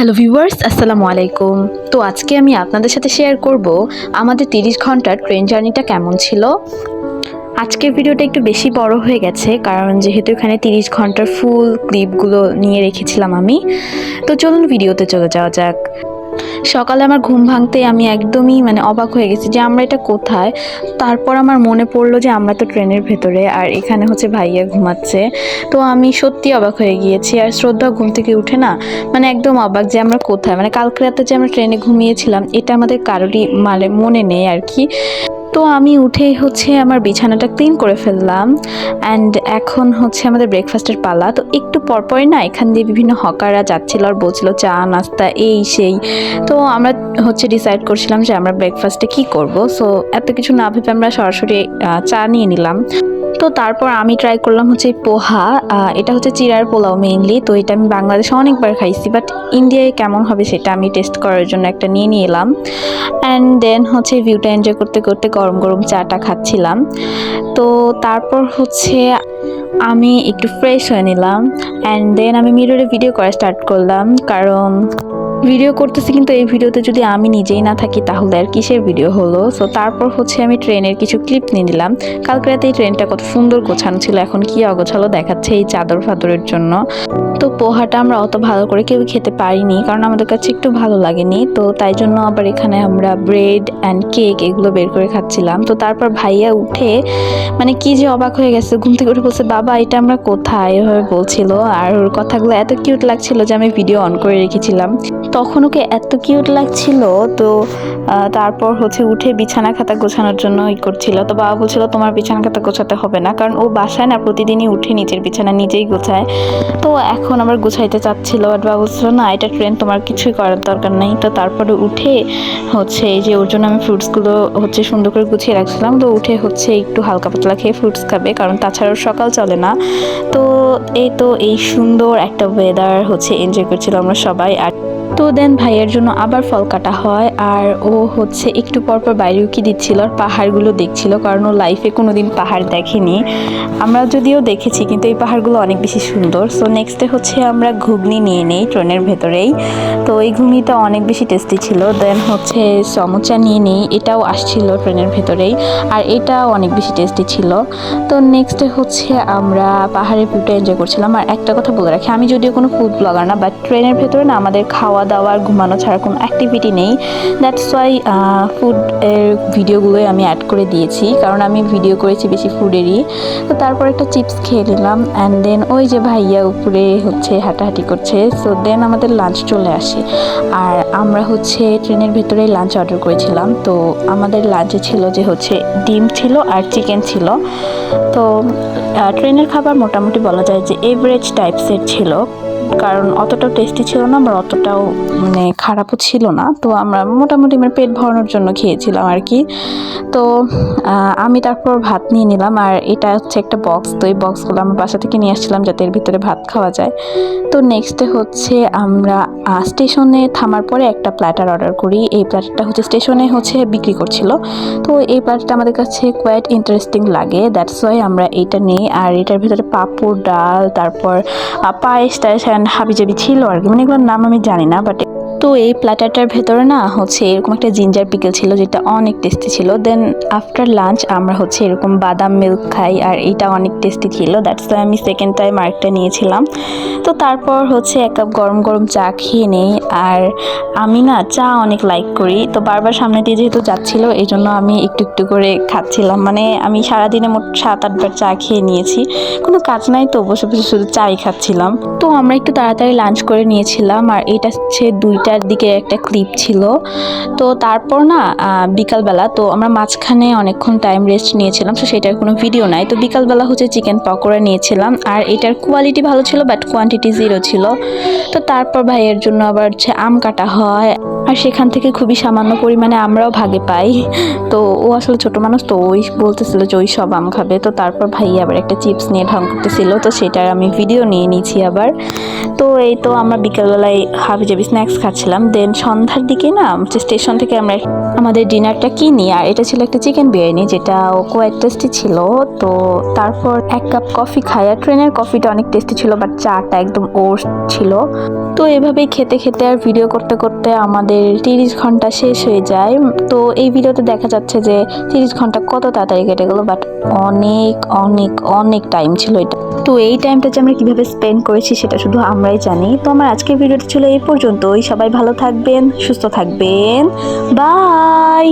Hello viewers, আসসালামু আলাইকুম। তো আজকে আমি আপনাদের সাথে শেয়ার করব আমাদের 30 ঘন্টার ট্রেন জার্নিটা কেমন ছিল। আজকের ভিডিওটা একটু বেশি বড় হয়ে গেছে কারণ যেহেতু এখানে 30 ঘন্টার ফুল ক্লিপগুলো নিয়ে রেখেছিলাম আমি। তো চলুন ভিডিওতে চলে যাওয়া যাক। সকালে আমার ঘুম ভাঙতে আমি একদমই অবাক হয়ে গেছি যে আমরা এটা কোথায়। তারপর আমার মনে পড়লো যে আমরা তো ট্রেনের ভেতরে, আর এখানে হচ্ছে ভাইয়া ঘুমাচ্ছে। তো আমি সত্যি অবাক হয়ে গিয়েছি। আর শ্রদ্ধা ঘুম থেকে উঠে না একদম অবাক যে আমরা কোথায়, কালকে রাতে যে আমরা ট্রেনে ঘুমিয়েছিলাম এটা আমাদের কারোরই মনে নেই আর কি। তো আমি উঠেই হচ্ছে আমার বিছানাটা ক্লিন করে ফেললাম। অ্যান্ড এখন হচ্ছে আমাদের ব্রেকফাস্টের পালা। তো একটু পরপরই না এখান দিয়ে বিভিন্ন হকাররা যাচ্ছিল আর বলছিল চা নাস্তা এই সেই। তো আমরা হচ্ছে ডিসাইড করছিলাম যে আমরা ব্রেকফাস্টে কি করব। সো এত কিছু না ভেবে আমরা সরাসরি চা নিয়ে নিলাম। তো তারপর আমি ট্রাই করলাম হচ্ছে পোহা। এটা হচ্ছে চিড়ার পোলাও মেইনলি। তো এটা আমি বাংলাদেশে অনেকবার খাইছি, বাট ইন্ডিয়ায় কেমন হবে সেটা আমি টেস্ট করার জন্য একটা নিয়ে এলাম। অ্যান্ড দেন হচ্ছে ভিউটা এনজয় করতে করতে গরম গরম চাটা খাচ্ছিলাম। তো তারপর হচ্ছে আমি একটু ফ্রেশ হয়ে নিলাম। অ্যান্ড দেন আমি মিররে ভিডিও করা স্টার্ট করলাম, কারণ ভিডিও করতেছি কিন্তু এই ভিডিওতে যদি আমি নিজেই না থাকি তাহলে আর কিসের ভিডিও হলো। সো তারপর হচ্ছে আমি ট্রেনের কিছু ক্লিপ নিয়ে নিলাম। কালকে রাতে এই ট্রেনটা কত সুন্দর গোছানো ছিল, এখন কি অগোছালো দেখাচ্ছে এই চাদর ফাদরের জন্য। তো পোহাটা আমরা অত ভালো করে কেউ খেতে পারিনি, কারণ আমাদের কাছে একটু ভালো লাগেনি। তো তাই জন্য আবার এখানে আমরা ব্রেড অ্যান্ড কেক এগুলো বের করে খাচ্ছিলাম। তো তারপর ভাইয়া উঠে কি যে অবাক হয়ে গেছে, ঘুম থেকে উঠে বলছে বাবা এটা আমরা কোথায়, এভাবে বলছিল। আর ওর কথাগুলো এত কিউট লাগছিল যে আমি ভিডিও অন করে রেখেছিলাম। তখন ওকে এত কিউট লাগছিল। তো তারপর হচ্ছে উঠে বিছানা খাতা গোছানোর জন্য করছিল। তো বাবা বলছিল তোমার বিছানা খাতা গোছাতে হবে না, কারণ ও বাসায় না প্রতিদিনই উঠে নিচের বিছানা নিজেই গোছায়। তো এখন আবার গুছাইতে চাচ্ছিল, বাট বাবা বলছিল না এটা ট্রেন, তোমার কিছুই করার দরকার নেই। তো তারপরে উঠে হচ্ছে এই যে ওর জন্য আমি ফ্রুটসগুলো হচ্ছে সুন্দর করে গুছিয়ে রাখছিলাম। তো উঠে হচ্ছে একটু হালকা পাতলা খেয়ে ফ্রুটস খাবে, কারণ তাছাড়াও সকাল চলে না। তো এই সুন্দর একটা ওয়েদার হচ্ছে এনজয় করছিল আমরা সবাই। আর তো দেন ভাইয়ের জন্য আবার ফল কাটা হয়, আর ও হচ্ছে একটু পরপর বাইরে উকি দিচ্ছিল আর পাহাড়গুলো দেখছিল, কারণ ও লাইফে কোনোদিন পাহাড় দেখেনি। আমরা যদিও দেখেছি কিন্তু এই পাহাড়গুলো অনেক বেশি সুন্দর। সো নেক্সটে হচ্ছে আমরা ঘুগনি নিয়ে নেই ট্রেনের ভেতরেই। তো এই ঘুগনিটা অনেক বেশি টেস্টি ছিল। দেন হচ্ছে সমোচা নিয়ে নেই, এটাও আসছিল ট্রেনের ভেতরেই, আর এটাও অনেক বেশি টেস্টি ছিল। তো নেক্সটে হচ্ছে আমরা পাহাড়ের ভিউটা এনজয় করছিলাম। আর একটা কথা বলে রাখি, আমি যদিও কোনো ফুড ব্লগার না, বাট ট্রেনের ভেতরে না আমাদের খাওয়া দাওয়া আর ঘুমানো ছাড়া কোনো অ্যাক্টিভিটি নেই। দ্যাটস ওয়াই ফুড এর ভিডিওগুলোই আমি অ্যাড করে দিয়েছি, কারণ আমি ভিডিও করেছি বেশি ফুডেরই। তো তারপর একটা চিপস খেয়ে নিলাম। অ্যান্ড দেন ওই যে ভাইয়া উপরে হচ্ছে হাঁটাহাঁটি করছে। সো দেন আমাদের লাঞ্চ চলে আসে, আর আমরা হচ্ছে ট্রেনের ভেতরেই লাঞ্চ অর্ডার করেছিলাম। তো আমাদের লাঞ্চে ছিল যে হচ্ছে ডিম ছিল আর চিকেন ছিল। তো ট্রেনের খাবার মোটামুটি বলা যায় যে এভারেজ টাইপসের ছিল, কারণ অতটাও টেস্টি ছিল না, আবার অতটাও খারাপও ছিল না। তো আমরা মোটামুটি পেট ভরানোর জন্য খেয়েছিলাম আর কি। তো আমি তারপর ভাত নিয়ে নিলাম, আর এটা হচ্ছে একটা বক্স। তো এই বক্সগুলো আমরা বাসা থেকে নিয়ে আসছিলাম যাতে এর ভিতরে ভাত খাওয়া যায়। তো নেক্সটে হচ্ছে আমরা স্টেশনে থামার পরে একটা প্ল্যাটার অর্ডার করি। এই প্ল্যাটারটা হচ্ছে স্টেশনে হচ্ছে বিক্রি করছিল। তো এই প্ল্যাটারটা আমাদের কাছে কোয়াইট ইন্টারেস্টিং লাগে, দ্যাটস ওয়াই আমরা এইটা নিই। আর এটার ভিতরে পাঁপড়, ডাল, তারপর পায়েস টায়েস অ্যান্ড হাবিজাবি ছিল আর কি, এগুলোর নাম আমি জানি না। বাট তো এই প্ল্যাটারটার ভেতরে না হচ্ছে এরকম একটা জিঞ্জার পিকেল ছিল যেটা অনেক টেস্টি ছিল। দেন আফটার লাঞ্চ আমরা হচ্ছে এরকম বাদাম মিল্ক খাই, আর এটা অনেক টেস্টি ছিল। দ্যাটস ওয়াই আমি সেকেন্ড টাইম আরেকটা নিয়েছিলাম। তো তারপর হচ্ছে এক কাপ গরম গরম চা খেয়ে নেই। আর আমি না চা অনেক লাইক করি, তো বারবার সামনে দিয়ে যেহেতু যাচ্ছিল এই জন্য আমি একটু একটু করে খাচ্ছিলাম। আমি সারাদিনে মোট 7-8 বার চা খেয়ে নিয়েছি, কোনো কাজ নাই তো বসে বসে শুধু চাই খাচ্ছিলাম। তো আমরা একটু তাড়াতাড়ি লাঞ্চ করে নিয়েছিলাম, আর এটা হচ্ছে 2টার দিকে একটা ক্লিপ ছিল। তো তারপর না বিকালবেলা, তো আমরা মাঝখানে অনেকক্ষণ টাইম রেস্ট নিয়েছিলাম, তো সেটার কোনো ভিডিও নাই। তো বিকালবেলা হচ্ছে চিকেন পকোড়া নিয়েছিলাম, আর এটার কোয়ালিটি ভালো ছিল বাট কোয়ান্টিটি 0 ছিল। তো তারপর ভাইয়ের জন্য আবার হচ্ছে আম কাটা হয়, আর সেখান থেকে খুবই সামান্য পরিমাণে আমরাও ভাগে পাই। তো ও আসলে ছোট মানুষ, তো ওই বলতেছিল যে ওই সব আম খাবে। তো তারপর ভাই আবার একটা চিপস নিয়ে ঢং করতেছিল, তো সেটার আমি ভিডিও নিয়ে নিয়েছি আবার। তো এই তো আমরা বিকালবেলায় হাবিজাবি স্ন্যাক্স খাচ্ছি। যাচ্ছিলাম। দেন সন্ধ্যার দিকে না স্টেশন থেকে আমরা আমাদের ডিনারটা কিনি, আর এটা ছিল একটা চিকেন বিরিয়ানি, যেটা কোয়াইট টেস্টি ছিল। তো তারপর 1 কাপ কফি খাই, আর ট্রেনের কফিটা অনেক টেস্টি ছিল, বাট চাটা একদম ওর্স ছিল। তো এভাবেই খেতে খেতে আর ভিডিও করতে করতে আমাদের 30 ঘন্টা শেষ হয়ে যায়। তো এই ভিডিওতে দেখা যাচ্ছে যে 30 ঘন্টা কত তাড়াতাড়ি কেটে গেল, বাট অনেক অনেক অনেক টাইম ছিল এটা। তো এই টাইমটা যে আমরা কিভাবে স্পেন্ড করেছি সেটা শুধু আমরাই জানি। তো আমার আজকের ভিডিওটা ছিল এই পর্যন্তই। সবাই ভালো থাকবেন, সুস্থ থাকবেন, বাই।